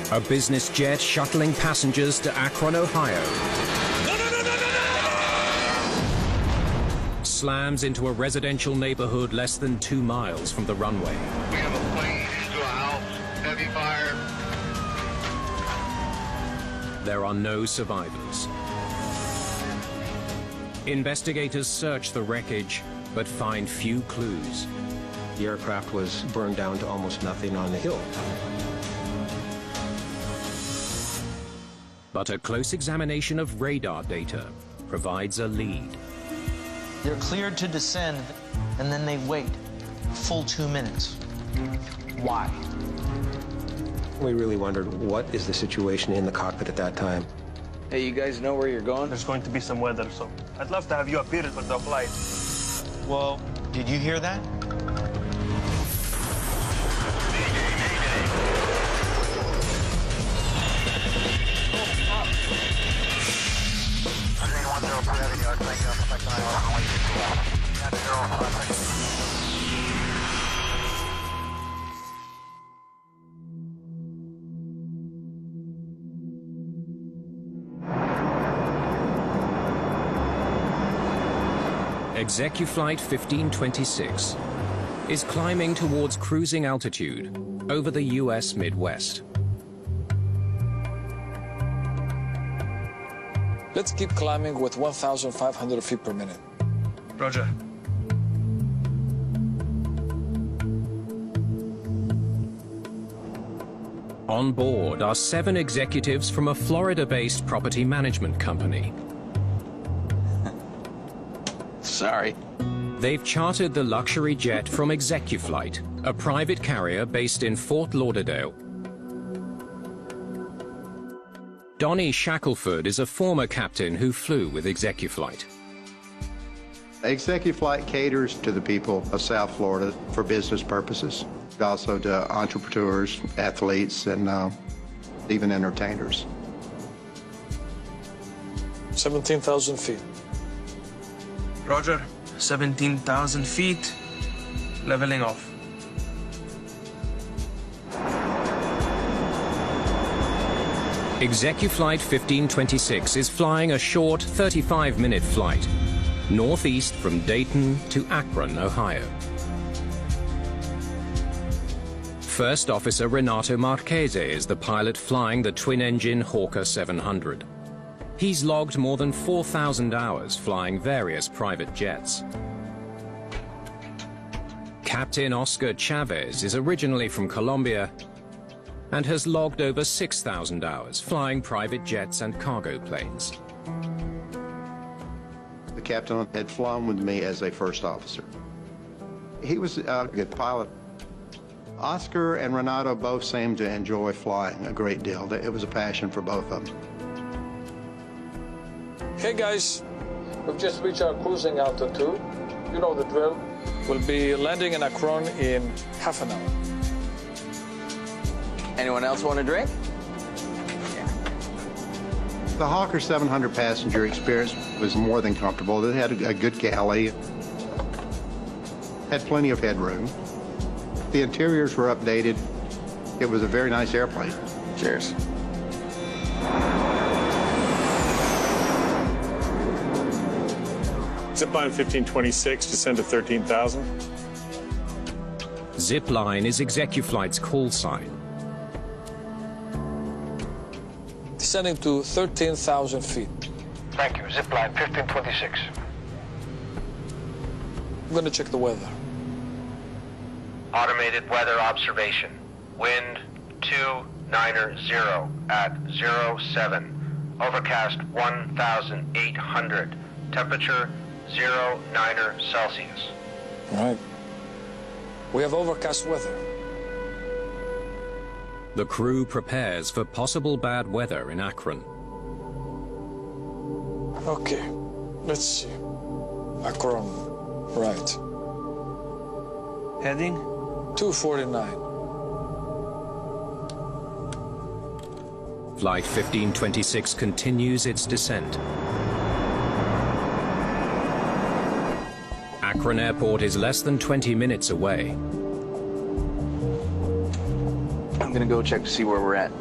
A business jet shuttling passengers to Akron, Ohio. Slams into a residential neighborhood less than 2 miles from the runway. We have a plane into a house, heavy fire. There are no survivors. Investigators search the wreckage, but find few clues. The aircraft was burned down to almost nothing on the hill. But a close examination of radar data provides a lead. They're cleared to descend, and then they wait a full 2 minutes. Why? We really wondered, what is the situation in the cockpit at that time? Hey, you guys know where you're going? There's going to be some weather, so I'd love to have you up here for the flight. Well, did you hear that? Execuflight 1526 is climbing towards cruising altitude over the U.S. Midwest. Let's keep climbing with 1,500 feet per minute. Roger. On board are 7 executives from a Florida-based property management company. Sorry. They've chartered the luxury jet from Execuflight, a private carrier based in Fort Lauderdale. Donnie Shackelford is a former captain who flew with Execuflight. Execuflight caters to the people of South Florida for business purposes, also to entrepreneurs, athletes, and even entertainers. 17,000 feet. Roger. 17,000 feet. Leveling off. Execuflight 1526 is flying a short 35-minute flight northeast from Dayton to Akron, Ohio. First Officer Renato Marchese is the pilot flying the twin-engine Hawker 700. He's logged more than 4,000 hours flying various private jets. Captain Oscar Chavez is originally from Colombia and has logged over 6,000 hours flying private jets and cargo planes. The captain had flown with me as a first officer. He was a good pilot. Oscar and Renato both seemed to enjoy flying a great deal. It was a passion for both of them. Hey guys, we've just reached our cruising altitude. You know the drill. We'll be landing in Akron in half an hour. Anyone else want a drink? The Hawker 700 passenger experience was more than comfortable. It had a good galley, had plenty of headroom. The interiors were updated. It was a very nice airplane. Cheers. Zipline 1526, descend to 13,000. Zipline is Execuflight's call sign. Descending to 13,000 feet. Thank you. Zipline 1526. I'm going to check the weather. Automated weather observation. Wind 290 at 07. Overcast 1,800. Temperature 0.9 Celsius. All right. We have overcast weather. The crew prepares for possible bad weather in Akron. Okay, let's see. Akron, right. Heading? 249. Flight 1526 continues its descent. Akron Airport is less than 20 minutes away. I'm gonna go check to see where we're at.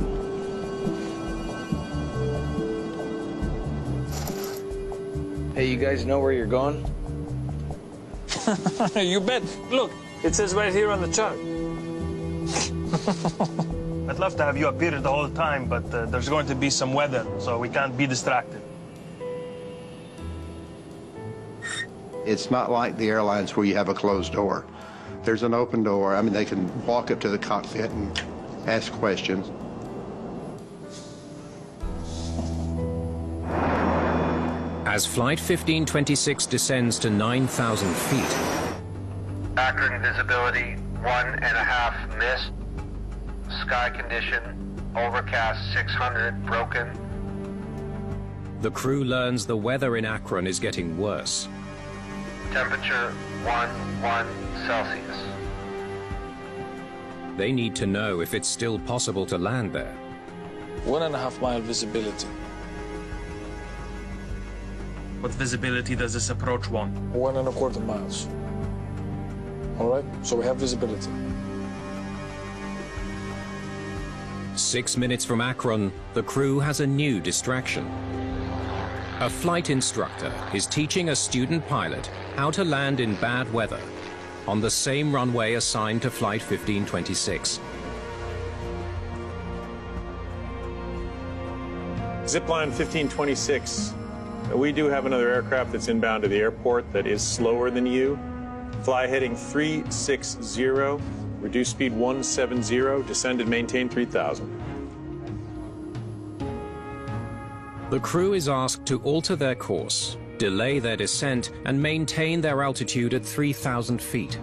Hey, you guys know where you're going? You bet. Look, it says right here on the chart. I'd love to have you up here the whole time, but there's going to be some weather, so we can't be distracted. It's not like the airlines where you have a closed door. There's an open door. I mean, they can walk up to the cockpit and ask questions. As Flight 1526 descends to 9,000 feet, Akron visibility 1.5 mist. Sky condition overcast 600 broken. the crew learns the weather in Akron is getting worse. Temperature 1 Celsius. They need to know if it's still possible to land there. 1.5 mile visibility. What visibility does this approach want? 1.25 miles. All right, so we have visibility. 6 minutes from Akron, the crew has a new distraction. A flight instructor is teaching a student pilot how to land in bad weather on the same runway assigned to Flight 1526. Zipline 1526. We do have another aircraft that's inbound to the airport that is slower than you. Fly heading 360, reduce speed 170, descend and maintain 3,000. The crew is asked to alter their course, delay their descent, and maintain their altitude at 3,000 feet.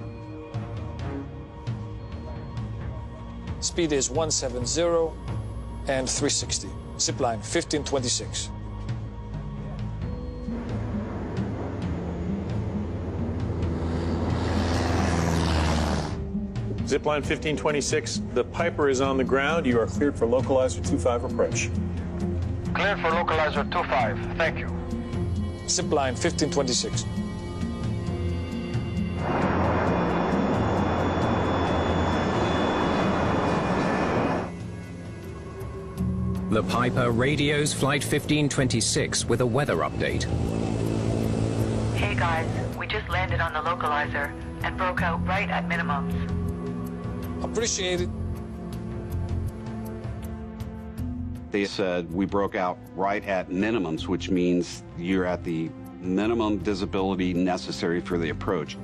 Speed is 170 and 360. Zipline 1526. Zipline 1526, the Piper is on the ground. You are cleared for localizer 25 approach. Cleared for localizer 25. Thank you. Zipline 1526. The Piper radios Flight 1526 with a weather update. Hey guys, we just landed on the localizer and broke out right at minimums. Appreciate it. They said we broke out right at minimums, which means you're at the minimum visibility necessary for the approach.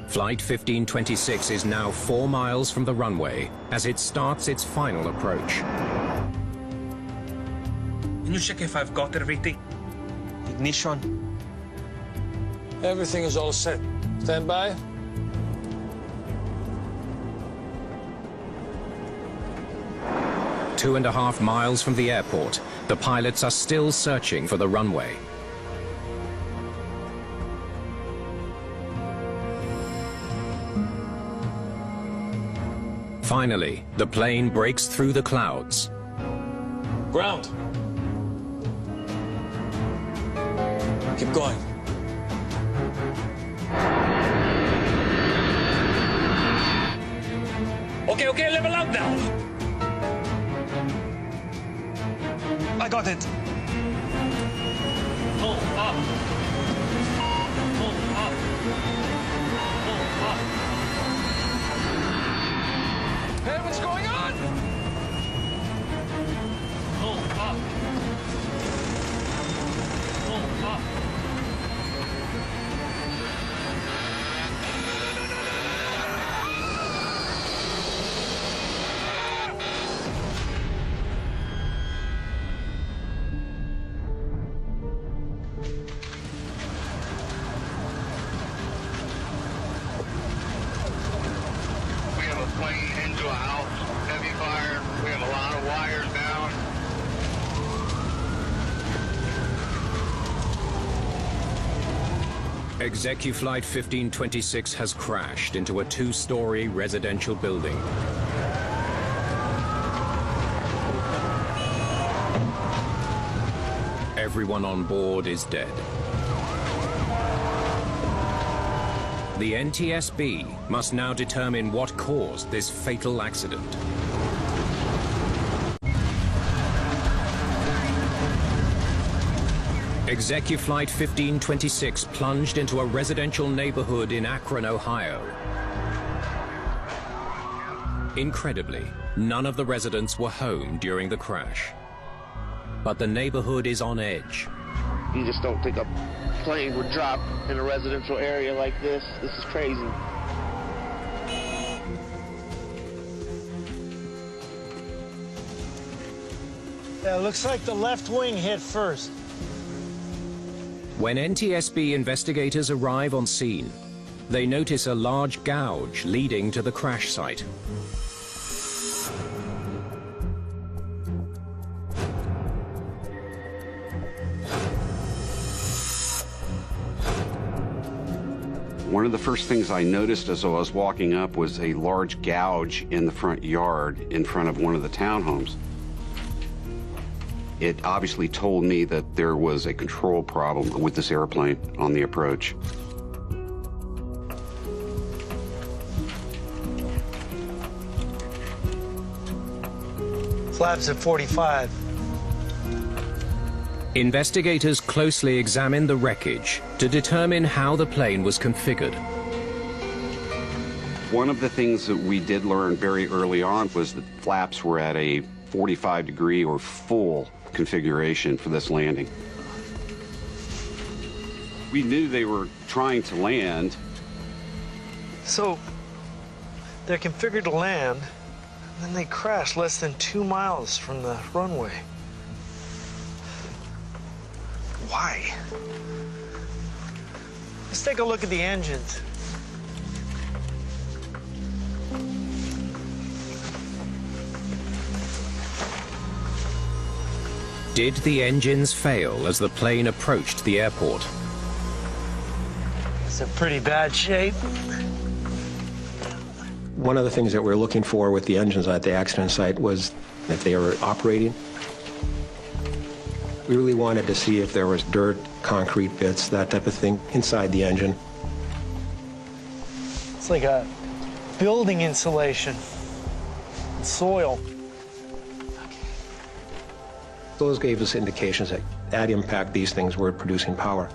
Flight 1526 is now 4 miles from the runway as it starts its final approach. Can you check if I've got everything? Ignition. Everything is all set. Stand by. 2.5 miles from the airport, the pilots are still searching for the runway. Finally, the plane breaks through the clouds. Ground. Keep going. Okay, level out now. I got it. Pull up. Pull up. Pull up. Hey, what's going on? Pull up. Pull up. We have a plane into a house, heavy fire. We have a lot of wires down. ExecuFlight 1526 has crashed into a 2-story residential building. Everyone on board is dead. The NTSB must now determine what caused this fatal accident. ExecuFlight 1526 plunged into a residential neighborhood in Akron, Ohio. Incredibly, none of the residents were home during the crash. But the neighborhood is on edge. You just don't think a plane would drop in a residential area like this. This is crazy. Yeah, it looks like the left wing hit first. When NTSB investigators arrive on scene, they notice a large gouge leading to the crash site. One of the first things I noticed as I was walking up was a large gouge in the front yard in front of one of the townhomes. It obviously told me that there was a control problem with this airplane on the approach. Flaps at 45. Investigators closely examine the wreckage to determine how the plane was configured. One of the things that we did learn very early on was that flaps were at a 45-degree or full configuration for this landing. We knew they were trying to land. So, they're configured to land, and then they crash less than 2 miles from the runway. Why? Let's take a look at the engines. Did the engines fail as the plane approached the airport? It's in pretty bad shape. One of the things that we're looking for with the engines at the accident site was if they were operating. We really wanted to see if there was dirt, concrete bits, that type of thing inside the engine. It's like a building insulation. Soil. Those gave us indications that at impact these things were producing power.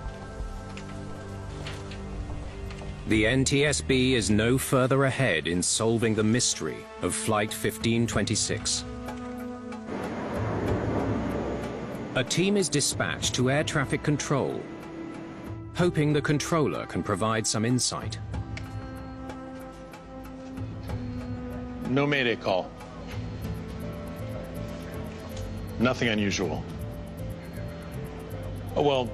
The NTSB is no further ahead in solving the mystery of Flight 1526. A team is dispatched to air traffic control, hoping the controller can provide some insight. No Mayday call. Nothing unusual. Oh, well,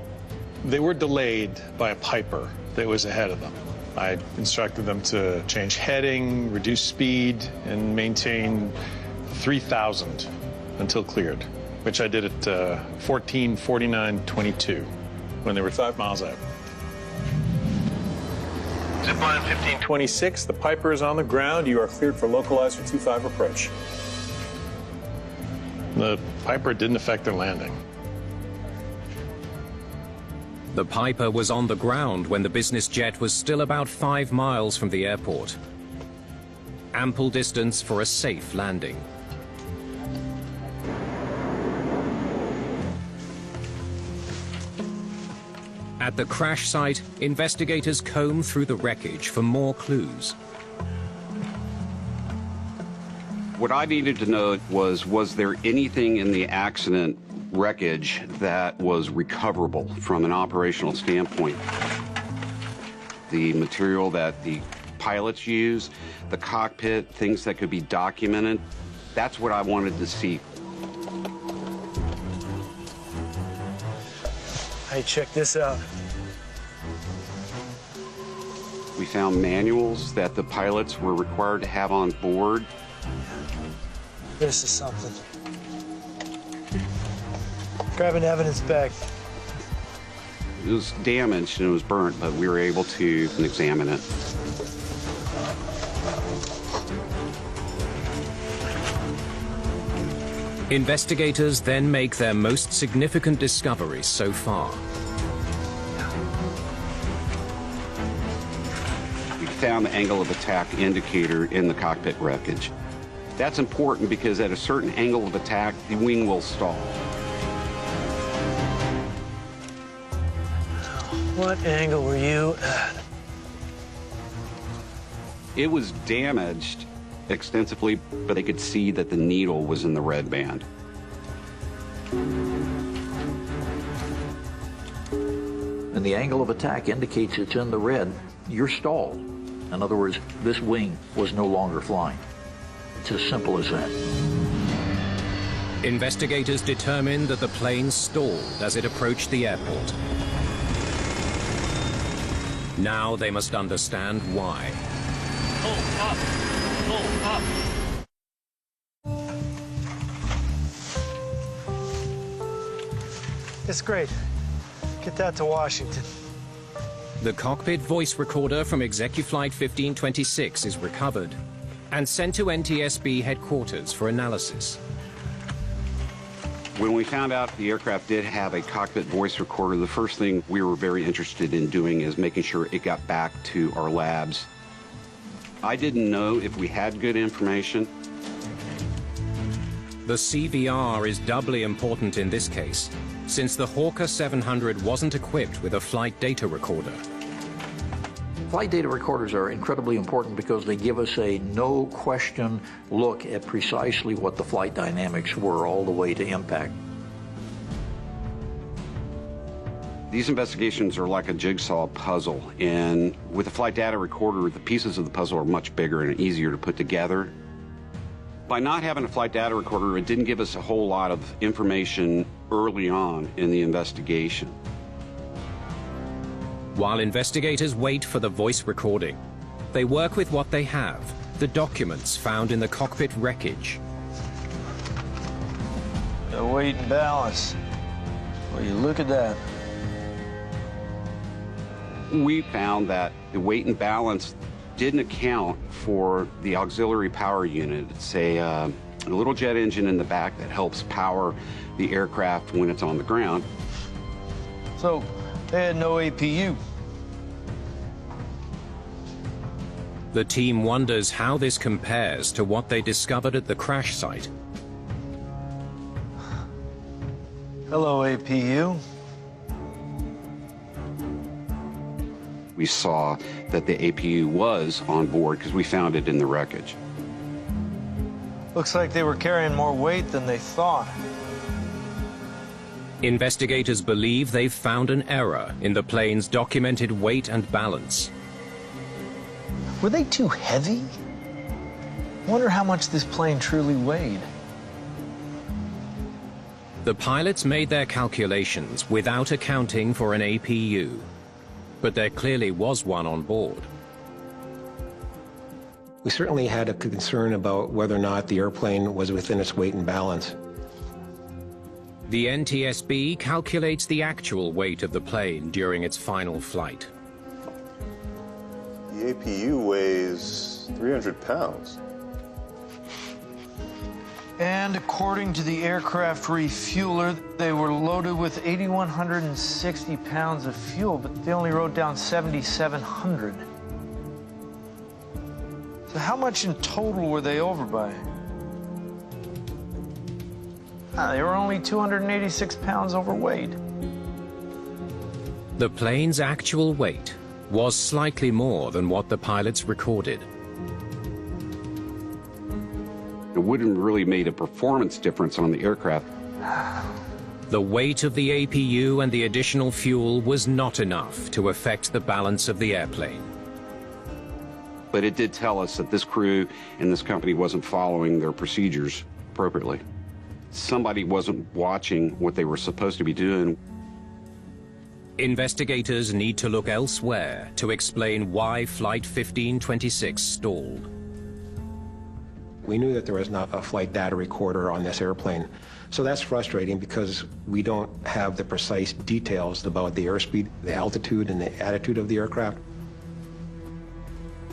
they were delayed by a Piper that was ahead of them. I instructed them to change heading, reduce speed, and maintain 3,000 until cleared, which I did at 14:49:22 when they were 5 miles out. Zipline 1526, the Piper is on the ground. You are cleared for localizer 25 approach. The Piper didn't affect their landing. The Piper was on the ground when the business jet was still about 5 miles from the airport. Ample distance for a safe landing. At the crash site, investigators comb through the wreckage for more clues. What I needed to know was there anything in the accident wreckage that was recoverable from an operational standpoint? The material that the pilots use, the cockpit, things that could be documented, that's what I wanted to see. Hey, check this out. We found manuals that the pilots were required to have on board. This is something. Grab an evidence bag. It was damaged and it was burnt, but we were able to examine it. Investigators then make their most significant discoveries so far. We found the angle of attack indicator in the cockpit wreckage. That's important because at a certain angle of attack, the wing will stall. What angle were you at? It was damaged extensively, but they could see that the needle was in the red band. And the angle of attack indicates it's in the red. You're stalled. In other words, this wing was no longer flying. It's as simple as that. Investigators determined that the plane stalled as it approached the airport. Now they must understand why. Pull up. Pull up. It's great. Get that to Washington. The cockpit voice recorder from ExecuFlight 1526 is recovered and sent to NTSB headquarters for analysis. When we found out the aircraft did have a cockpit voice recorder, the first thing we were very interested in doing is making sure it got back to our labs. I didn't know if we had good information. The CVR is doubly important in this case, since the Hawker 700 wasn't equipped with a flight data recorder. Flight data recorders are incredibly important because they give us a no-question look at precisely what the flight dynamics were all the way to impact. These investigations are like a jigsaw puzzle, and with a flight data recorder, the pieces of the puzzle are much bigger and easier to put together. By not having a flight data recorder, it didn't give us a whole lot of information early on in the investigation. While investigators wait for the voice recording, they work with what they have, the documents found in the cockpit wreckage. The weight and balance. Well, you look at that. We found that the weight and balance didn't account for the auxiliary power unit. It's a little jet engine in the back that helps power the aircraft when it's on the ground. So, they had no APU. The team wonders how this compares to what they discovered at the crash site. Hello, APU. We saw that the APU was on board because we found it in the wreckage. Looks like they were carrying more weight than they thought. Investigators believe they've found an error in the plane's documented weight and balance. Were they too heavy? Wonder how much this plane truly weighed. The pilots made their calculations without accounting for an APU, but there clearly was one on board. We certainly had a concern about whether or not the airplane was within its weight and balance. The NTSB calculates the actual weight of the plane during its final flight. The APU weighs 300 pounds. And according to the aircraft refueler, they were loaded with 8,160 pounds of fuel, but they only wrote down 7,700. So how much in total were they over by? They were only 286 pounds overweight. The plane's actual weight was slightly more than what the pilots recorded. It wouldn't really made a performance difference on the aircraft. The weight of the APU and the additional fuel was not enough to affect the balance of the airplane. But it did tell us that this crew and this company wasn't following their procedures appropriately. Somebody wasn't watching what they were supposed to be doing. Investigators need to look elsewhere to explain why Flight 1526 stalled. We knew that there was not a flight data recorder on this airplane. So that's frustrating because we don't have the precise details about the airspeed, the altitude, and the attitude of the aircraft.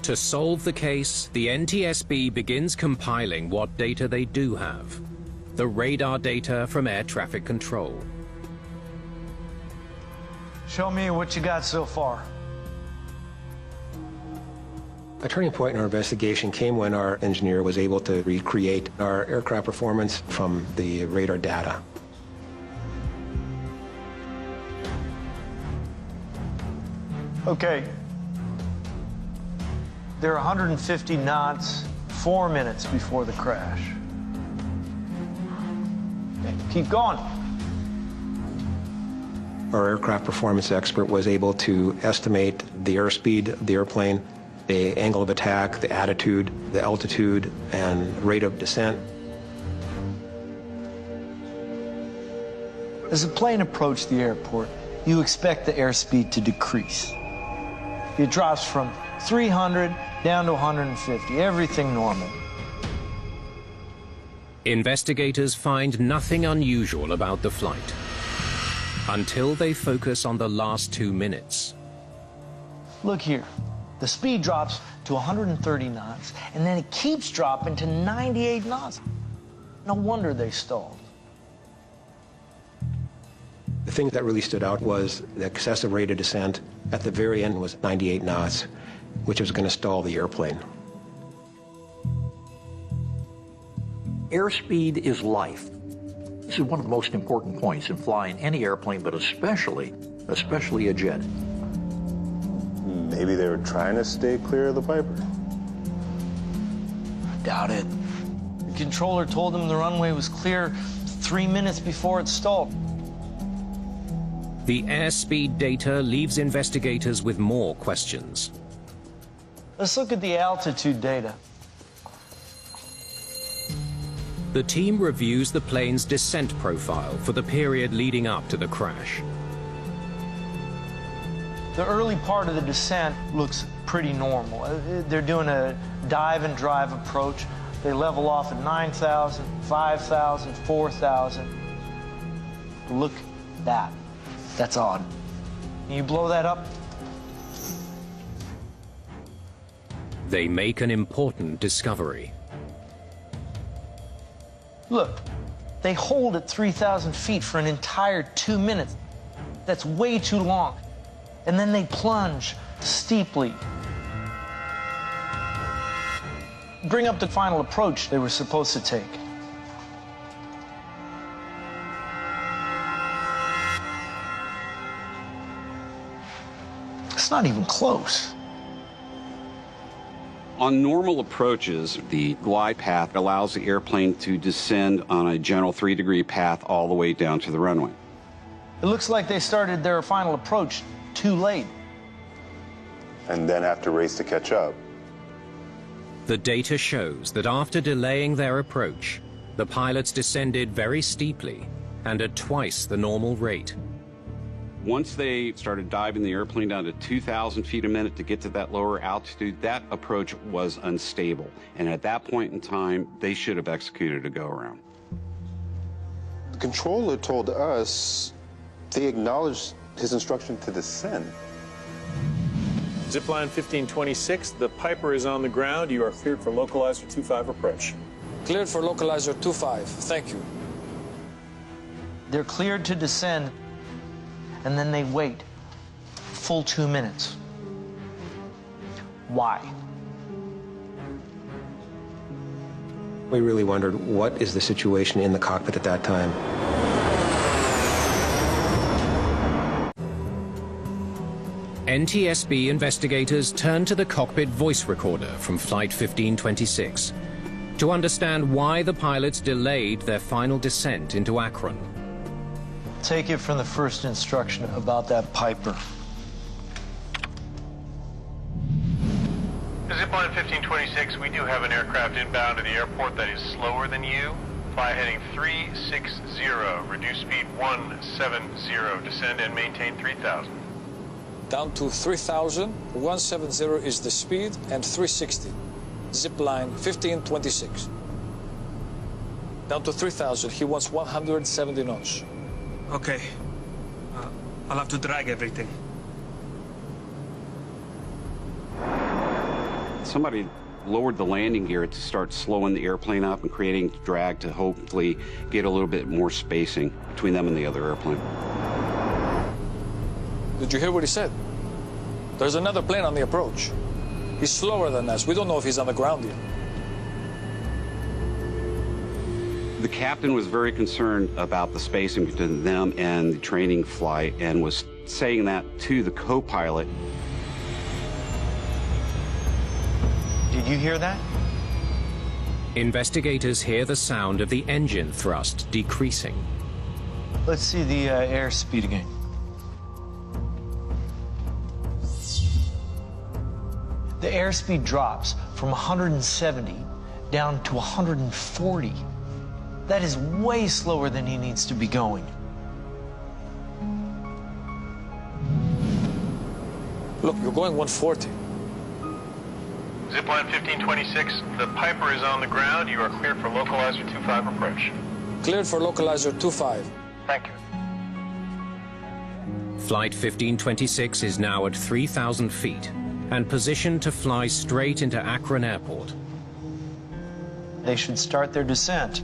To solve the case, the NTSB begins compiling what data they do have. The radar data from air traffic control. Show me what you got so far. A turning point in our investigation came when our engineer was able to recreate our aircraft performance from the radar data. Okay. They're 150 knots, 4 minutes before the crash. Okay, keep going. Our aircraft performance expert was able to estimate the airspeed of the airplane, the angle of attack, the attitude, the altitude, and rate of descent. As the plane approached the airport, you expect the airspeed to decrease. It drops from 300 down to 150, everything normal. Investigators find nothing unusual about the flight until they focus on the last 2 minutes. Look here. The speed drops to 130 knots, and then it keeps dropping to 98 knots. No wonder they stalled. The thing that really stood out was the excessive rate of descent at the very end was 98 knots, which was going to stall the airplane. Airspeed is life. This is one of the most important points in flying any airplane, but especially a jet. Maybe they were trying to stay clear of the Piper. Doubt it. The controller told them the runway was clear 3 minutes before it stalled. The airspeed data leaves investigators with more questions. Let's look at the altitude data. The team reviews the plane's descent profile for the period leading up to the crash. The early part of the descent looks pretty normal. They're doing a dive and drive approach. They level off at 9,000, 5,000, 4,000. Look at that. That's odd. Can you blow that up? They make an important discovery. Look, they hold at 3,000 feet for an entire 2 minutes. That's way too long. And then they plunge steeply. Bring up the final approach they were supposed to take. It's not even close. On normal approaches, the glide path allows the airplane to descend on a general 3-degree path all the way down to the runway. It looks like they started their final approach too late. And then have to race to catch up. The data shows that after delaying their approach, the pilots descended very steeply and at twice the normal rate. Once they started diving the airplane down to 2,000 feet a minute to get to that lower altitude, that approach was unstable. And at that point in time, they should have executed a go-around. The controller told us they acknowledged his instruction to descend. Zipline 1526, the Piper is on the ground. You are cleared for localizer 25 approach. Cleared for localizer 25. Thank you. They're cleared to descend, and then they wait full 2 minutes. Why? We really wondered, what is the situation in the cockpit at that time? NTSB investigators turned to the cockpit voice recorder from Flight 1526 to understand why the pilots delayed their final descent into Akron. Take it from the first instruction about that Piper. Zipline 1526, we do have an aircraft inbound to the airport that is slower than you. Fly heading 360, reduce speed 170, descend and maintain 3,000. Down to 3,000, 170 is the speed, and 360. Zipline 1526. Down to 3,000, he wants 170 knots. Okay. I'll have to drag everything. Somebody lowered the landing gear to start slowing the airplane up and creating drag to hopefully get a little bit more spacing between them and the other airplane. Did you hear what he said? There's another plane on the approach. He's slower than us. We don't know if he's on the ground yet. The captain was very concerned about the spacing between them and the training flight and was saying that to the co-pilot. Did you hear that? Investigators hear the sound of the engine thrust decreasing. Let's see the airspeed again. The airspeed drops from 170 down to 140. That is way slower than he needs to be going. Look, you're going 140. Zipline 1526, the Piper is on the ground. You are cleared for localizer 25 approach. Cleared for localizer 25. Thank you. Flight 1526 is now at 3,000 feet and positioned to fly straight into Akron Airport. They should start their descent.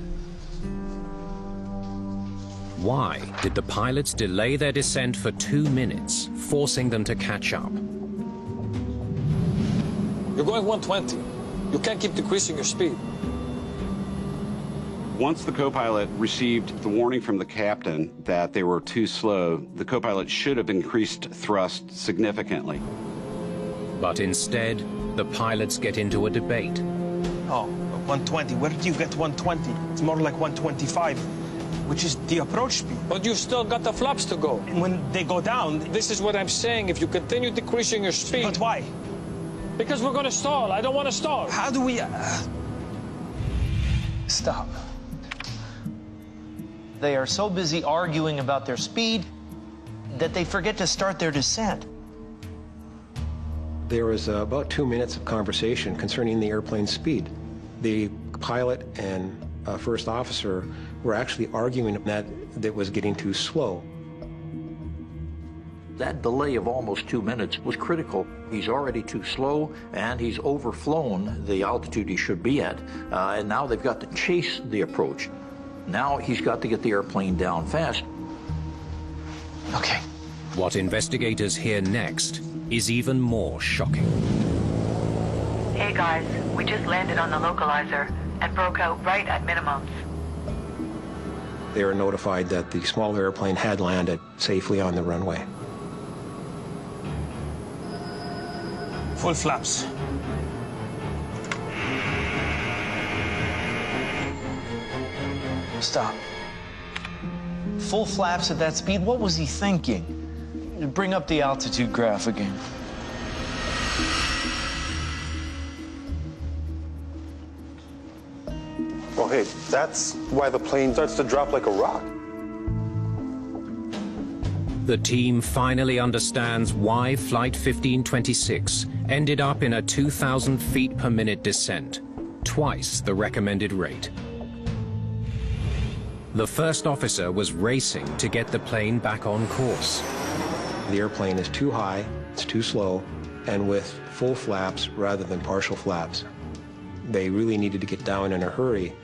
Why did the pilots delay their descent for 2 minutes, forcing them to catch up? You're going 120. You can't keep decreasing your speed. Once the co-pilot received the warning from the captain that they were too slow, the co-pilot should have increased thrust significantly. But instead, the pilots get into a debate. Oh, 120. Where do you get 120? It's more like 125, which is the approach speed. But you've still got the flaps to go. And when they go down... This is what I'm saying. If you continue decreasing your speed... But why? Because we're going to stall. I don't want to stall. How do we... Stop. They are so busy arguing about their speed that they forget to start their descent. There was about 2 minutes of conversation concerning the airplane's speed. The pilot and first officer were actually arguing that it was getting too slow. That delay of almost 2 minutes was critical. He's already too slow, and he's overflown the altitude he should be at. And now they've got to chase the approach. Now he's got to get the airplane down fast. Okay. What investigators hear next is even more shocking. Hey guys, we just landed on the localizer and broke out right at minimums. They were notified that the small airplane had landed safely on the runway. Full flaps. Stop. Full flaps at that speed? What was he thinking? Bring up the altitude graph again. Oh, hey, that's why the plane starts to drop like a rock. The team finally understands why Flight 1526 ended up in a 2,000 feet per minute descent, twice the recommended rate. The first officer was racing to get the plane back on course. The airplane is too high, it's too slow, and with full flaps rather than partial flaps. They really needed to get down in a hurry.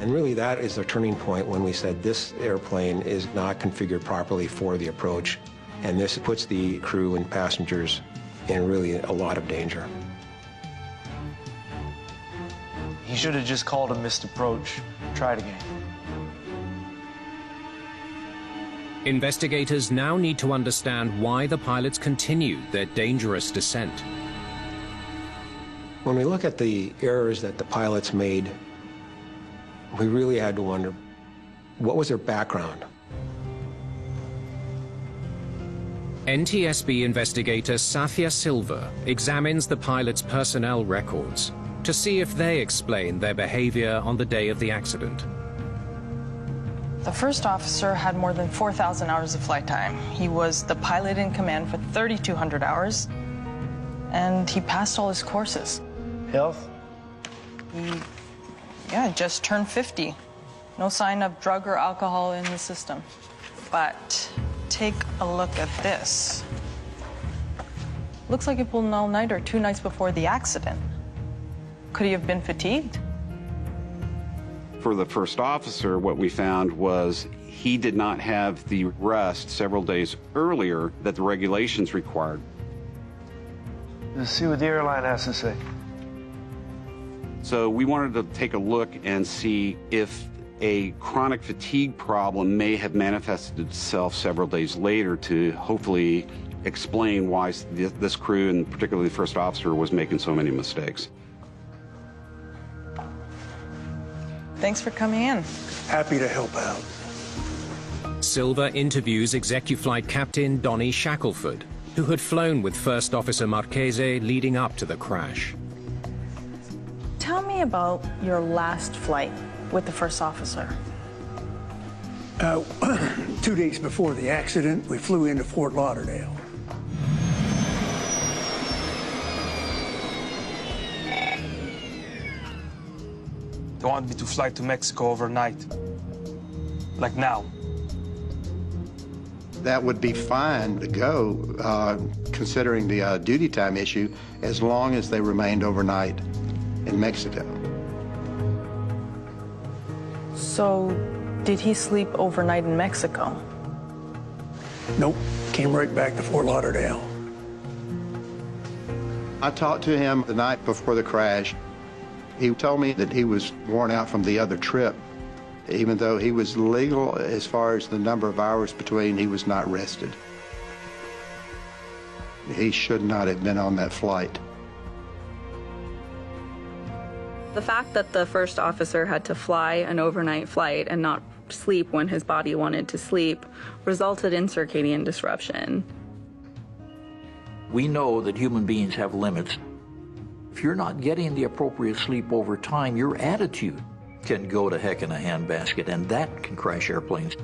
And really that is the turning point when we said this airplane is not configured properly for the approach, and this puts the crew and passengers in really a lot of danger. He should have just called a missed approach. Try it again. Investigators now need to understand why the pilots continued their dangerous descent. When we look at the errors that the pilots made, we really had to wonder, what was their background? NTSB investigator Sathya Silva examines the pilots' personnel records to see if they explain their behavior on the day of the accident. The first officer had more than 4,000 hours of flight time. He was the pilot in command for 3,200 hours, and he passed all his courses. Health? He just turned 50. No sign of drug or alcohol in the system. But take a look at this. Looks like he pulled an all-nighter 2 nights before the accident. Could he have been fatigued? For the first officer, what we found was he did not have the rest several days earlier that the regulations required. Let's see what the airline has to say. So we wanted to take a look and see if a chronic fatigue problem may have manifested itself several days later to hopefully explain why this crew, and particularly the first officer, was making so many mistakes. Thanks for coming in. Happy to help out. Silva interviews Execuflight Captain Donnie Shackelford, who had flown with First Officer Marchese leading up to the crash. Tell me about your last flight with the first officer. 2 days before the accident, we flew into Fort Lauderdale. They want me to fly to Mexico overnight. Like now. That would be fine to go, considering the duty time issue, as long as they remained overnight in Mexico. So, did he sleep overnight in Mexico? Nope, came right back to Fort Lauderdale. I talked to him the night before the crash. He told me that he was worn out from the other trip. Even though he was legal as far as the number of hours between, he was not rested. He should not have been on that flight. The fact that the first officer had to fly an overnight flight and not sleep when his body wanted to sleep resulted in circadian disruption. We know that human beings have limits. If you're not getting the appropriate sleep over time, your attitude can go to heck in a handbasket, and that can crash airplanes.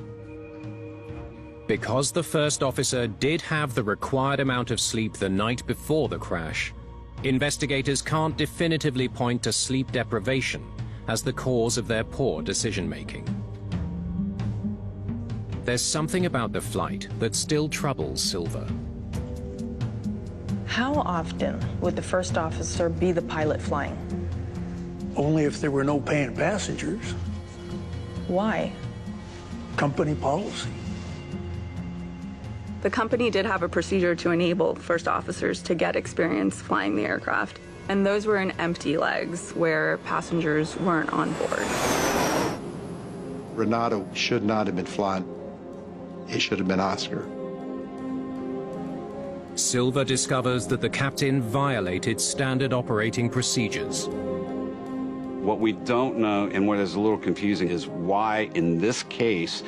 Because the first officer did have the required amount of sleep the night before the crash, investigators can't definitively point to sleep deprivation as the cause of their poor decision-making. There's something about the flight that still troubles Silva. How often would the first officer be the pilot flying? Only if there were no paying passengers. Why? Company policy. The company did have a procedure to enable first officers to get experience flying the aircraft, and those were in empty legs where passengers weren't on board. Renato should not have been flying. It should have been Oscar. Silva discovers that the captain violated standard operating procedures. What we don't know, and what is a little confusing, is why in this case,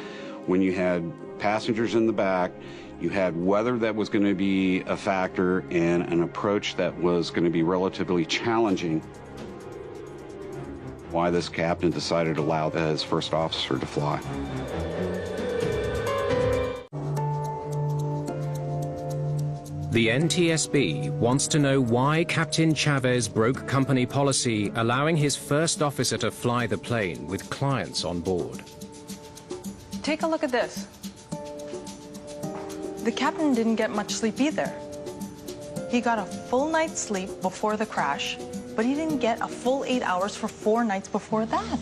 when you had passengers in the back, you had weather that was going to be a factor and an approach that was going to be relatively challenging, why this captain decided to allow his first officer to fly. The NTSB wants to know why Captain Chavez broke company policy, allowing his first officer to fly the plane with clients on board. Take a look at this. The captain didn't get much sleep either. He got a full night's sleep before the crash, but he didn't get a full 8 hours for 4 nights before that.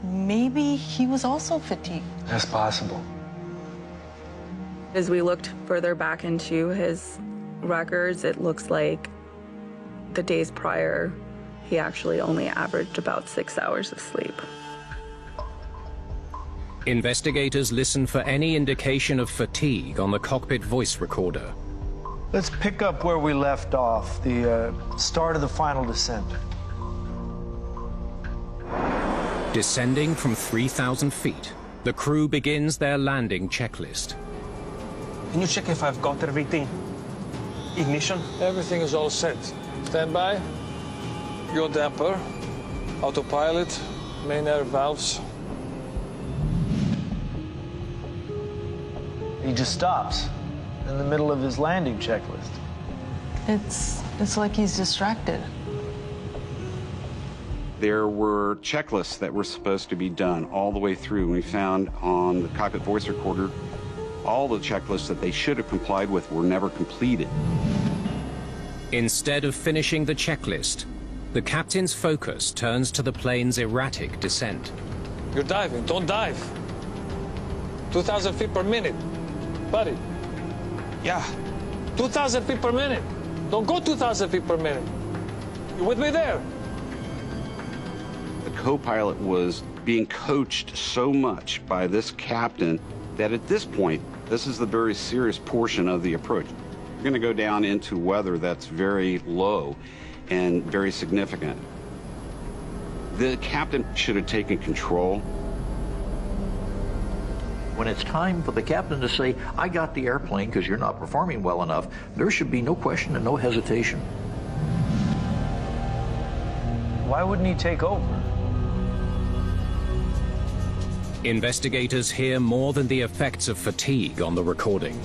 Maybe he was also fatigued. That's possible. As we looked further back into his records, it looks like the days prior, he actually only averaged about 6 hours of sleep. Investigators listen for any indication of fatigue on the cockpit voice recorder. Let's pick up where we left off, the start of the final descent. Descending from 3,000 feet, the crew begins their landing checklist. Can you check if I've got everything? Ignition? Everything is all set. Standby. Yaw damper. Autopilot. Main air valves. He just stops in the middle of his landing checklist. It's like he's distracted. There were checklists that were supposed to be done all the way through. We found on the cockpit voice recorder all the checklists that they should have complied with were never completed. Instead of finishing the checklist, the captain's focus turns to the plane's erratic descent. You're diving. Don't dive. 2,000 feet per minute. Buddy. Yeah. 2,000 feet per minute. Don't go 2,000 feet per minute. You with me there? The co-pilot was being coached so much by this captain that at this point, this is the very serious portion of the approach. You're going to go down into weather that's very low and very significant. The captain should have taken control. When it's time for the captain to say, I got the airplane because you're not performing well enough, there should be no question and no hesitation. Why wouldn't he take over? Investigators hear more than the effects of fatigue on the recording.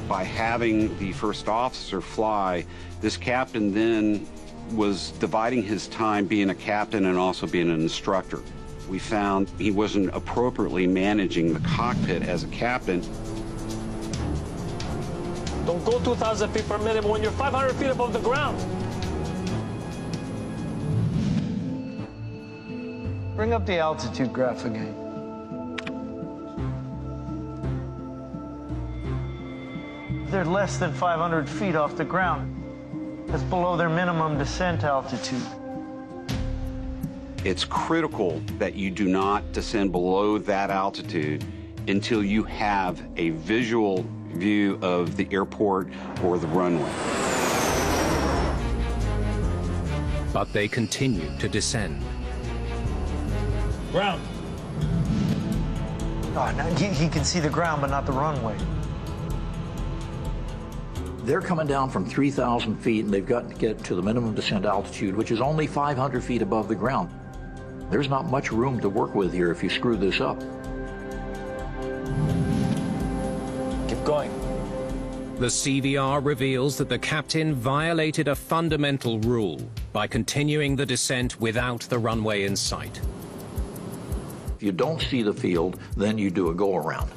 By having the first officer fly, this captain then was dividing his time being a captain and also being an instructor. We found he wasn't appropriately managing the cockpit as a captain. Don't go 2,000 feet per minute when you're 500 feet above the ground. Bring up the altitude graph again. They're less than 500 feet off the ground. That's below their minimum descent altitude. It's critical that you do not descend below that altitude until you have a visual view of the airport or the runway. But they continue to descend. Ground. Oh, now he can see the ground, but not the runway. They're coming down from 3,000 feet, and they've got to get to the minimum descent altitude, which is only 500 feet above the ground. There's not much room to work with here if you screw this up. Keep going. The CVR reveals that the captain violated a fundamental rule by continuing the descent without the runway in sight. If you don't see the field, then you do a go-around.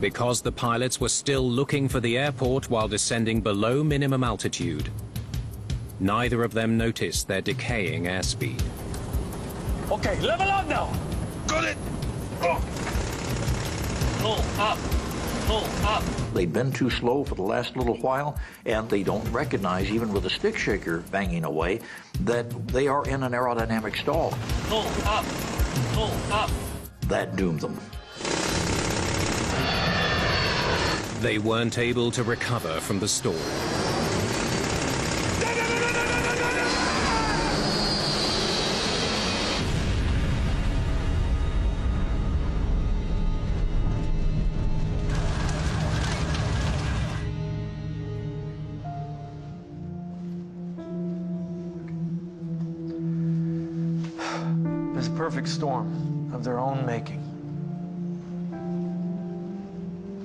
Because the pilots were still looking for the airport while descending below minimum altitude, neither of them noticed their decaying airspeed. Okay, level up now. Got it. Oh. Pull up. Pull up. They've been too slow for the last little while, and they don't recognize, even with a stick shaker banging away, that they are in an aerodynamic stall. Pull up. Pull up. That doomed them. They weren't able to recover from the stall. It's a perfect storm of their own making.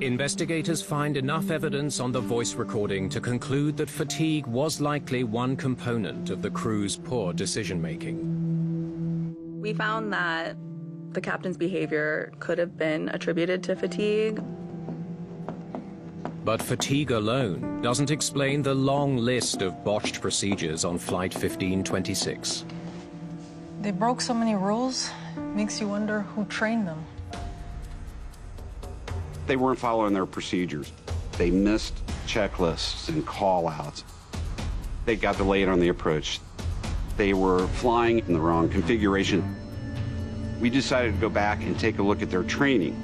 Investigators find enough evidence on the voice recording to conclude that fatigue was likely one component of the crew's poor decision-making. We found that the captain's behavior could have been attributed to fatigue. But fatigue alone doesn't explain the long list of botched procedures on Flight 1526. They broke so many rules, makes you wonder who trained them. They weren't following their procedures. They missed checklists and call-outs. They got delayed on the approach. They were flying in the wrong configuration. We decided to go back and take a look at their training.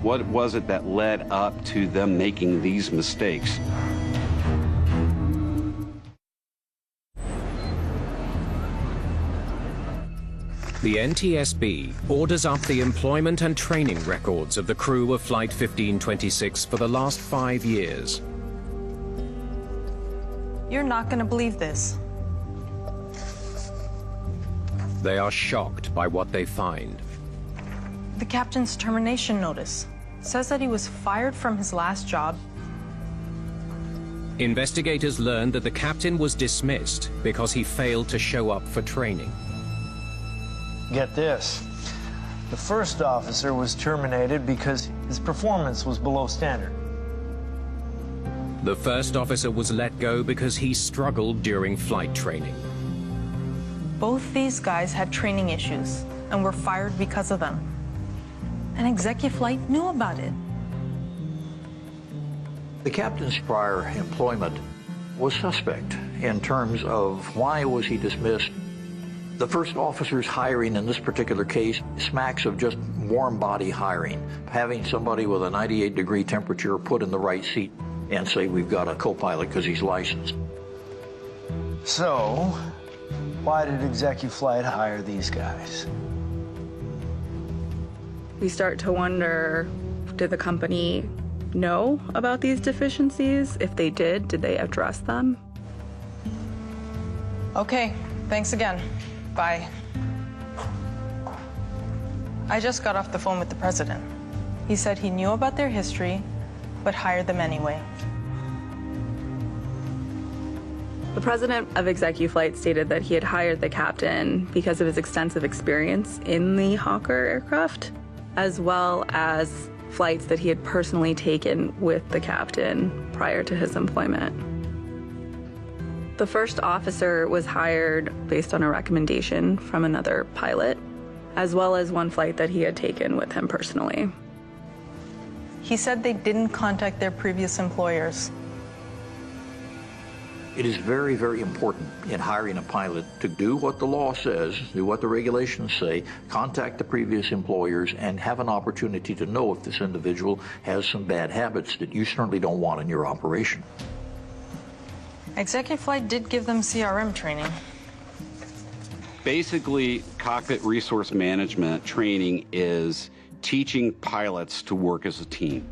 What was it that led up to them making these mistakes? The NTSB orders up the employment and training records of the crew of Flight 1526 for the last 5 years. You're not going to believe this. They are shocked by what they find. The captain's termination notice says that he was fired from his last job. Investigators learned that the captain was dismissed because he failed to show up for training. Get this. The first officer was terminated because his performance was below standard. The first officer was let go because he struggled during flight training. Both these guys had training issues and were fired because of them. And Executive Flight knew about it. The captain's prior employment was suspect in terms of why was he dismissed. The first officer's hiring in this particular case smacks of just warm body hiring, having somebody with a 98-degree temperature put in the right seat and say we've got a co-pilot because he's licensed. So, why did ExecuFlight hire these guys? We start to wonder, did the company know about these deficiencies? If they did they address them? Okay, thanks again. Bye. I just got off the phone with the president. He said he knew about their history, but hired them anyway. The president of ExecuFlight stated that he had hired the captain because of his extensive experience in the Hawker aircraft, as well as flights that he had personally taken with the captain prior to his employment. The first officer was hired based on a recommendation from another pilot, as well as one flight that he had taken with him personally. He said they didn't contact their previous employers. It is very, very important in hiring a pilot to do what the law says, do what the regulations say, contact the previous employers, and have an opportunity to know if this individual has some bad habits that you certainly don't want in your operation. ExecuFlight did give them CRM training. Basically, cockpit resource management training is teaching pilots to work as a team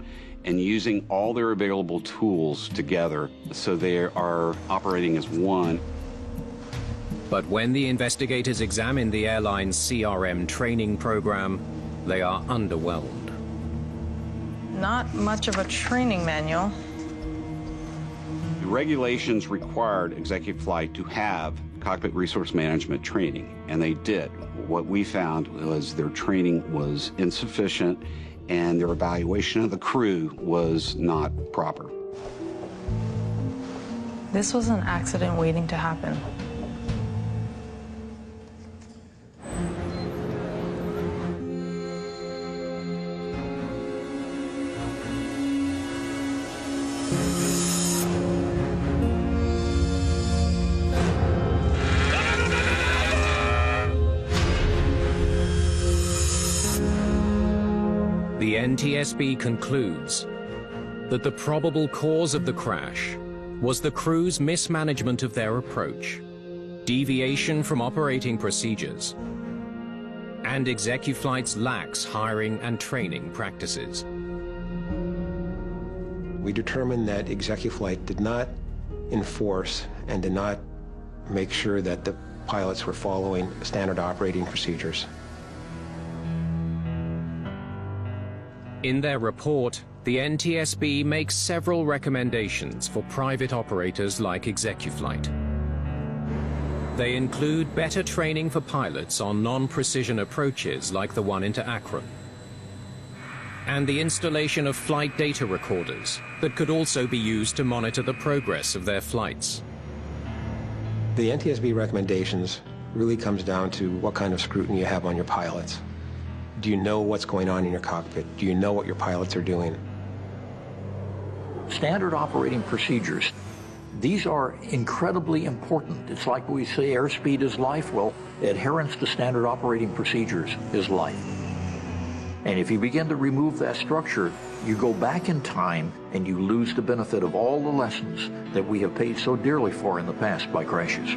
and using all their available tools together so they are operating as one. But when the investigators examine the airline's CRM training program, they are underwhelmed. Not much of a training manual. The regulations required ExecuFlight to have cockpit resource management training, and they did. What we found was their training was insufficient and their evaluation of the crew was not proper. This was an accident waiting to happen. The NTSB concludes that the probable cause of the crash was the crew's mismanagement of their approach, deviation from operating procedures, and ExecuFlight's lax hiring and training practices. We determined that ExecuFlight did not enforce and did not make sure that the pilots were following standard operating procedures. In their report, the NTSB makes several recommendations for private operators like ExecuFlight. They include better training for pilots on non-precision approaches like the one into Akron, and the installation of flight data recorders that could also be used to monitor the progress of their flights. The NTSB recommendations really comes down to what kind of scrutiny you have on your pilots. Do you know what's going on in your cockpit? Do you know what your pilots are doing? Standard operating procedures, these are incredibly important. It's like we say airspeed is life. Well, adherence to standard operating procedures is life. And if you begin to remove that structure, you go back in time and you lose the benefit of all the lessons that we have paid so dearly for in the past by crashes.